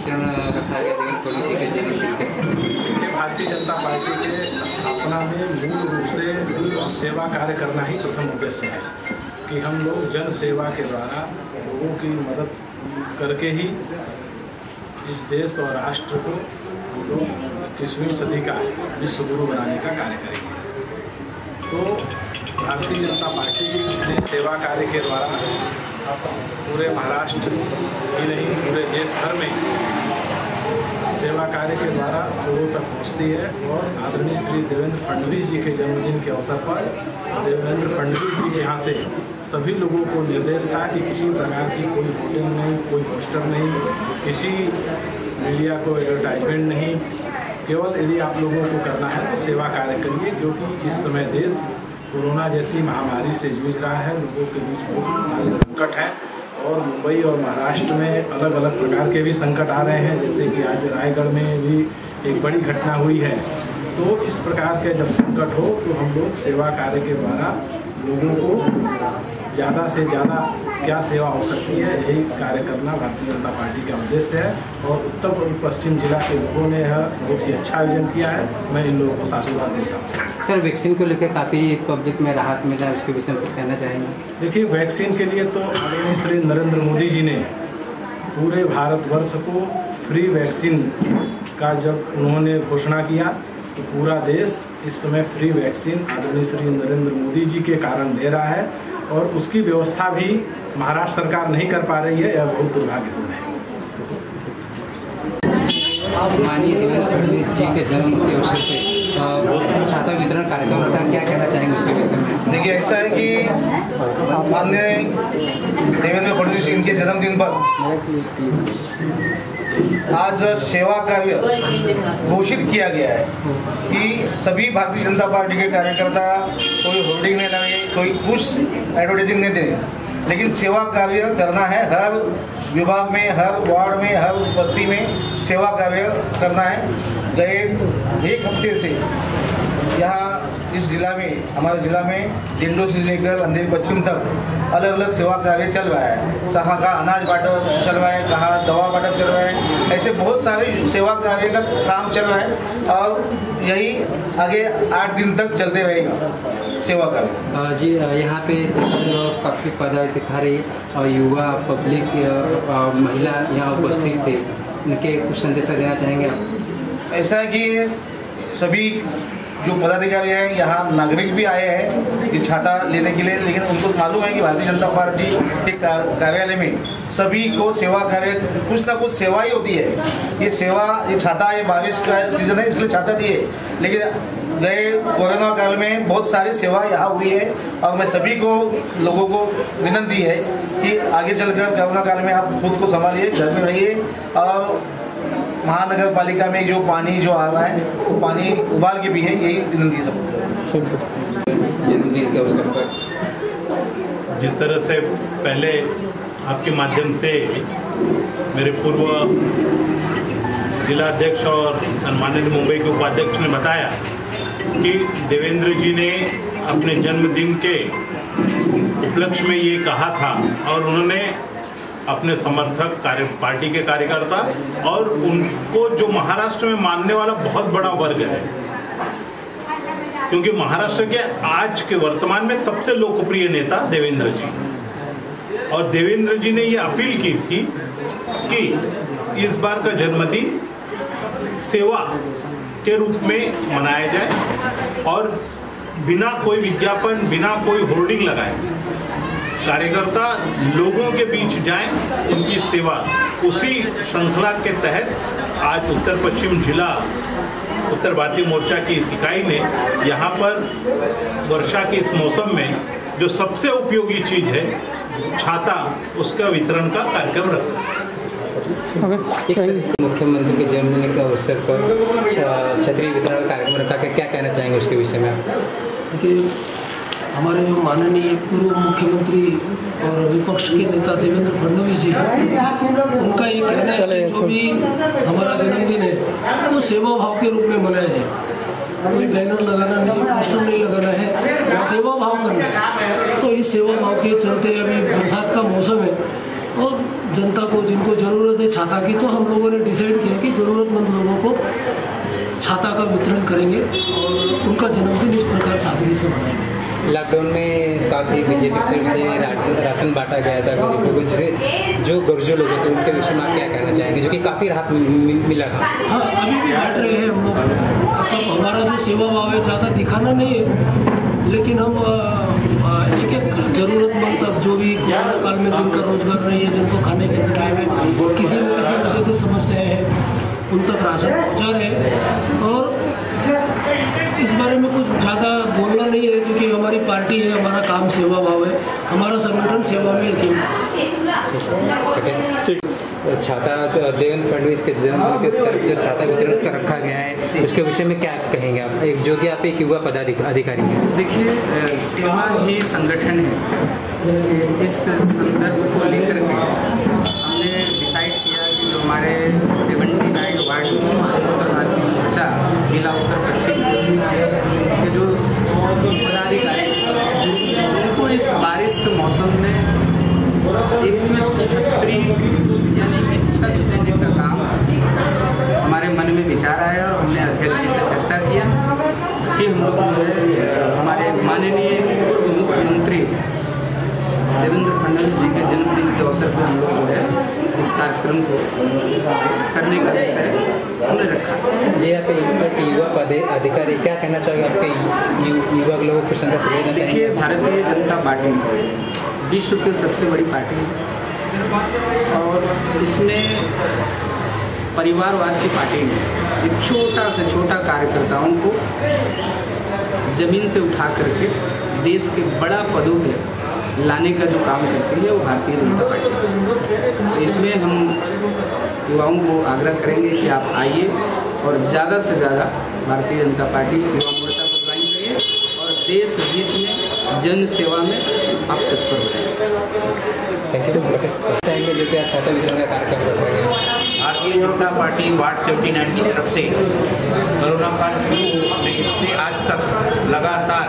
वितरण रखा गया देवेंद्र फडणवीस के जन्मदिन के? भारतीय जनता पार्टी के स्थापना में मूल रूप से सेवा कार्य करना ही प्रथम उद्देश्य है कि हम लोग जन सेवा के द्वारा लोगों की मदद करके ही इस देश और राष्ट्र को हम लोग 21वीं सदी का विश्व गुरु बनाने का कार्य करेंगे। तो भारतीय जनता पार्टी की सेवा कार्य के द्वारा पूरे महाराष्ट्र ही नहीं पूरे देश भर में सेवा कार्य के द्वारा लोगों तक पहुँचती है। और आदरणीय श्री देवेंद्र फडणवीस जी के जन्मदिन के अवसर पर देवेंद्र फडणवीस जी के यहाँ से सभी लोगों को निर्देश था कि किसी प्रकार की कोई होर्डिंग नहीं, कोई पोस्टर नहीं, किसी मीडिया को एडवर्टाइजमेंट नहीं, केवल यदि आप लोगों को करना है तो सेवा कार्य करिए, क्योंकि इस समय देश कोरोना जैसी महामारी से जूझ रहा है, लोगों के बीच बहुत सारे संकट हैं और मुंबई और महाराष्ट्र में अलग अलग प्रकार के भी संकट आ रहे हैं, जैसे कि आज रायगढ़ में भी एक बड़ी घटना हुई है। तो इस प्रकार के जब संकट हो तो हम लोग सेवा कार्य के द्वारा लोगों को ज़्यादा से ज़्यादा क्या सेवा हो सकती है यही कार्य करना भारतीय जनता पार्टी का उद्देश्य है। और उत्तर पश्चिम जिला के लोगों ने यह बहुत ही अच्छा आयोजन किया है, मैं इन लोगों को साधुवाद देता हूँ। सर, वैक्सीन को लेकर काफ़ी पब्लिक में राहत मिला, उसके विषय में कुछ कहना चाहेंगे? देखिए, वैक्सीन के लिए तो आदरणीय श्री नरेंद्र मोदी जी ने पूरे भारतवर्ष को फ्री वैक्सीन का जब उन्होंने घोषणा किया तो पूरा देश इस समय फ्री वैक्सीन आदरणीय श्री नरेंद्र मोदी जी के कारण ले रहा है और उसकी व्यवस्था भी महाराष्ट्र सरकार नहीं कर पा रही है, यह बहुत दुर्भाग्यपूर्ण है। माननीय देवेंद्र फडणवीस जी के जन्म के अवसर पे छाता वितरण कार्यक्रम रखा, क्या कहना चाहेंगे उसके विषय में? देखिए, ऐसा है कि माननीय देवेंद्र फडणवीस जी के जन्मदिन पर आज सेवा कार्य घोषित किया गया है कि सभी भारतीय जनता पार्टी के कार्यकर्ता कोई होर्डिंग नहीं लगाए, कोई कुछ एडवर्टाइजिंग नहीं दे, लेकिन सेवा कार्य करना है। हर विभाग में, हर वार्ड में, हर बस्ती में सेवा कार्य करना है। गए एक हफ्ते से यहाँ इस जिला में, हमारे जिला में डिंडो से लेकर अंधेरी पश्चिम तक अलग अलग सेवा कार्य चल रहा है। कहाँ का अनाज बांटप चल रहा है, कहाँ दवा बांटप चल रहा है, ऐसे बहुत सारे सेवा कार्य का काम चल रहा है और यही आगे 8 दिन तक चलते रहेगा सेवा कार्य। जी, यहाँ पे काफ़ी पदाधिकारी और युवा पब्लिक महिला यहाँ उपस्थित थे, उनके कुछ संदेश देना चाहेंगे आप? ऐसा है कि सभी जो पदाधिकारी हैं, यहाँ नागरिक भी आए हैं ये छाता लेने के लिए, लेकिन उनको मालूम है कि भारतीय जनता पार्टी के कार्यालय में सभी को सेवा कार्य कुछ ना कुछ सेवा ही होती है। ये सेवा, ये छाता, ये बारिश का सीजन है इसलिए छाता दिए, लेकिन गए कोरोना काल में बहुत सारी सेवा यहाँ हुई है और मैं सभी को लोगों को विनती है कि आगे चलकर कोरोना काल में आप खुद को संभालिए, घर में रहिए और महानगर पालिका में जो पानी जो आ रहा है वो पानी उबाल के भी है, यही विनती सब। जन्मदिन के अवसर पर जिस तरह से पहले आपके माध्यम से मेरे पूर्व जिला अध्यक्ष और सम्मानित मुंबई के उपाध्यक्ष ने बताया कि देवेंद्र जी ने अपने जन्मदिन के उपलक्ष्य में ये कहा था और उन्होंने अपने समर्थक पार्टी के कार्यकर्ता और उनको जो महाराष्ट्र में मानने वाला बहुत बड़ा वर्ग है, क्योंकि महाराष्ट्र के आज के वर्तमान में सबसे लोकप्रिय नेता देवेंद्र जी, और देवेंद्र जी ने ये अपील की थी कि इस बार का जन्मदिन सेवा के रूप में मनाया जाए और बिना कोई विज्ञापन, बिना कोई होर्डिंग लगाए कार्यकर्ता लोगों के बीच जाएं, उनकी सेवा। उसी श्रृंखला के तहत आज उत्तर पश्चिम जिला उत्तर भारतीय मोर्चा की इस इकाई ने यहाँ पर वर्षा के इस मौसम में जो सबसे उपयोगी चीज़ है छाता, उसका वितरण का कार्यक्रम रखा। मुख्यमंत्री के जन्मदिन के अवसर पर छतरी वितरण का कार्यक्रम रखा, क्या कहना चाहेंगे उसके विषय में आप? देखिए, हमारे जो माननीय पूर्व मुख्यमंत्री और विपक्ष के नेता देवेंद्र फडणवीस जी, उनका ये कहना है कि जो भी हमारा जन्मदिन है वो सेवा भाव के रूप में मनाया जाए। कोई बैनर लगाना नहीं, पोस्टर नहीं लगाना है, सेवा भाव करना है। तो इस सेवा भाव के चलते अभी बरसात का मौसम है और जनता को जिनको ज़रूरत है छाता की, तो हम लोगों ने डिसाइड किया कि ज़रूरतमंद लोगों को छाता का वितरण करेंगे और उनका जन्मदिन इस प्रकार सादगी से मनाएंगे। लॉकडाउन में काफ़ी बीजेपी की तरफ से राशन बांटा गया था गरीबों को, जिससे जो गरजू लोग थे उनके विषय में आप क्या कहना चाहेंगे, जो कि काफ़ी राहत मिला था? हाँ, अभी भी बांट रहे हैं हम लोग। मतलब हमारा जो सेवा भाव है ज़्यादा दिखाना नहीं है, लेकिन हम एक एक ज़रूरतमंद तक, जो भी कोरोना काल में जिनका रोजगार नहीं है, जिनको खाने के लिए किसी न किसी वजह से समस्याएं हैं, उन तक राशन पहुँचा रहे हैं। और इस बारे में कुछ ज़्यादा बोलना नहीं है, क्योंकि हमारी पार्टी है, हमारा काम सेवा भाव है, हमारा संगठन सेवा में छाता देवेंद्र फडणवीस के जन्मदिन के तरफ जो छाता वितरण कर रखा गया है, उसके विषय में क्या कहेंगे आप, एक जो कि आप एक युवा पदाधिकारी हैं? देखिए, सेवा ही संगठन है। इस संदर्भ को लेकर के हमने डिसाइड किया कि जो हमारे 79 वार्ड उत्तर भारतीय मोर्चा जिला उत्तर पश्चिम के जो पदाधिकारी उनको इस बारिश के मौसम में एक छतरी यानी कि छत देने का काम हमारे मन में विचार आया और हमने अध्यक्ष जी से चर्चा किया कि हम लोग हमारे माननीय पूर्व मुख्यमंत्री देवेंद्र फडणवीस जी के जन्मदिन के अवसर पर हम लोग जो है इस कार्यक्रम को करने का विषय हमने रखा। जी, आप एक युवा पदाधिकारी क्या कहना चाहिए, आपके युवा लोगों को संदेश देना चाहिए? देखिए, भारतीय जनता पार्टी विश्व की सबसे बड़ी पार्टी है और इसमें परिवारवाद की पार्टी है। एक छोटा से छोटा कार्यकर्ताओं को जमीन से उठा करके देश के बड़ा पदों पे लाने का जो काम करती है वो भारतीय जनता पार्टी है। तो इसमें हम युवाओं को आग्रह करेंगे कि आप आइए और ज़्यादा से ज़्यादा भारतीय जनता पार्टी युवा मोर्चा को ज्वाइन करिए और देश हित में जन सेवा में आप तत्पर हो जाए। Thank you. जो कि छाता वितरण का कार्यक्रम कर रहे हैं, भारतीय जनता पार्टी वार्ड 79 की तरफ से कोरोना काल शुरू होने से आज तक लगातार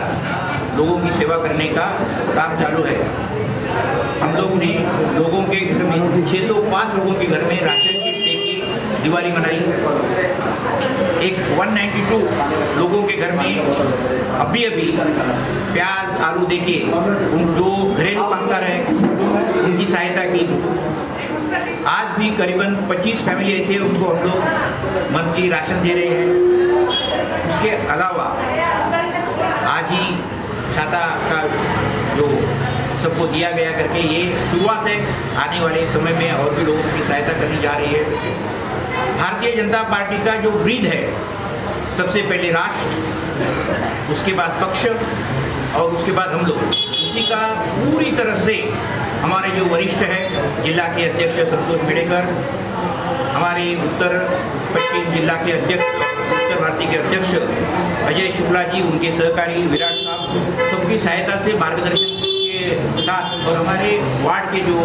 लोगों की सेवा करने का काम चालू है। हम लोग ने लोगों के घर में 605 लोगों के घर में राशन किट देके दिवाली मनाई। एक 192 लोगों के घर में अभी प्याज आलू देके उन जो घरेलू कामगार है उनकी सहायता की। आज भी करीबन 25 फैमिली ऐसे उनको हम लोग मंथली राशन दे रहे हैं। उसके अलावा आज ही छाता का जो सबको दिया गया करके ये शुरुआत है। आने वाले समय में और भी लोगों की सहायता करनी जा रही है। भारतीय जनता पार्टी का जो ब्रीद है, सबसे पहले राष्ट्र, उसके बाद पक्ष और उसके बाद हम लोग, उसी का पूरी तरह से हमारे जो वरिष्ठ हैं जिला के अध्यक्ष संतोष मेड़ेकर, हमारे उत्तर पश्चिम जिला के अध्यक्ष उत्तर भारतीय के अध्यक्ष अजय शुक्ला जी, उनके सहकारी विराट साहब, सबकी सहायता से मार्गदर्शन के साथ और हमारे वार्ड के जो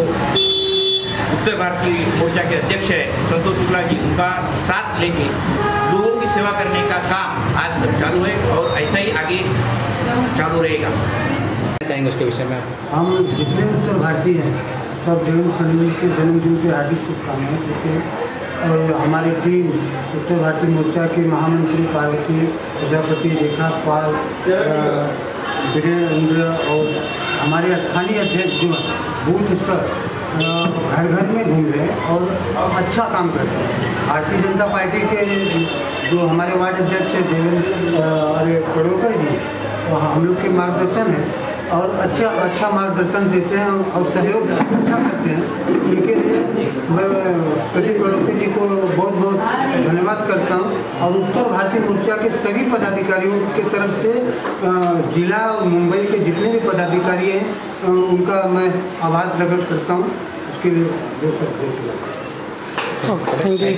उत्तर भारतीय मोर्चा के अध्यक्ष है संतोष शुक्ला जी, उनका साथ लेके लोगों की सेवा करने का काम आज तक चालू है और ऐसा ही आगे चालू रहेगा। चाहेंगे उसके विषय में? हम जितने उत्तर भारतीय हैं सब देवेंद्र फडणवीस के जन्मदिन की हार्दिक शुभकामनाएं देते हैं। और हमारी टीम उत्तर भारतीय मोर्चा के महामंत्री पार्वती प्रजापति, रेखा पाल, वीरेंद्र और हमारे स्थानीय अध्यक्ष जो बूथ सर घर घर में घूम रहे हैं और अच्छा काम कर रहे हैं। भारतीय जनता पार्टी के जो हमारे वार्ड अध्यक्ष है देवेंद्र पड़ोकर जी, हम लोग के मार्गदर्शन है और अच्छा मार्गदर्शन देते हैं और सहयोग अच्छा करते हैं। उनके लिए मैं प्रदीप पड़ोकर जी को बहुत बहुत धन्यवाद करता हूं। और उत्तर भारतीय मोर्चा के सभी पदाधिकारियों की तरफ से जिला और मुंबई के जितने भी पदाधिकारी हैं उनका मैं आभार प्रकट करता हूं। इसके लिए थैंक यू।